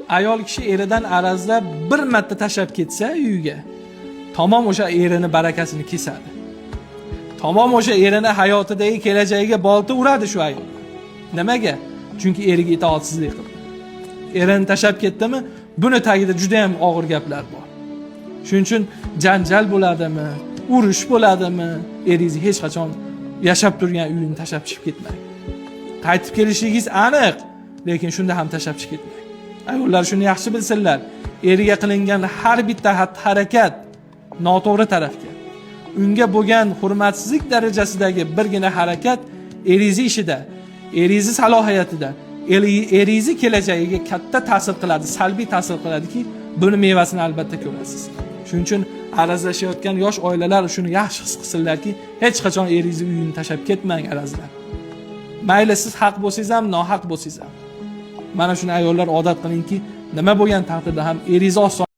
ayol kishi eridan arazlab bir marta tashlab ketsa uyiga, tamom o'sha erini barakasini kesadi. Tamom o'sha erini hayotidagi kelajagiga bolta uradi shu ayol. Nimaga? Chunki eriga itoatsizlik qildi. Erini tashlab ketdimi, buni tagida juda ham og'ir gaplar bor. Shuning uchun janjal bo'ladimi, urush bo'ladimi, eringiz hech qachon yashab turgan uyini tashlab chiqib ketmang. Qaytib kelishligingiz aniq, lekin shunda ham tashlab chiqib ketmang. Ayollar shuni yaxshi bilsinlar. Eriga qilingan har bitta xatti-harakat noto'g'ri tarafga. Unga bo'lgan hurmatsizlik darajasidagi birgina harakat eringiz ishida, eringiz salohiyatida, eringiz kelajagiga katta ta'sir qiladi, salbiy ta'sir qiladiki, buni mevasini albatta ko'rasiz. Shuning uchun arazlashayotgan yosh oilalar shuni yaxshi his qilsinlarki, hech qachon eringizni uyini tashlab ketmang arazlab. Mayli siz haq bo'lsangiz ham, nohaq bo'lsangiz ham. Mana shuni ayollar odat qilingki, nima bo'lgan taqdirda ham eringizni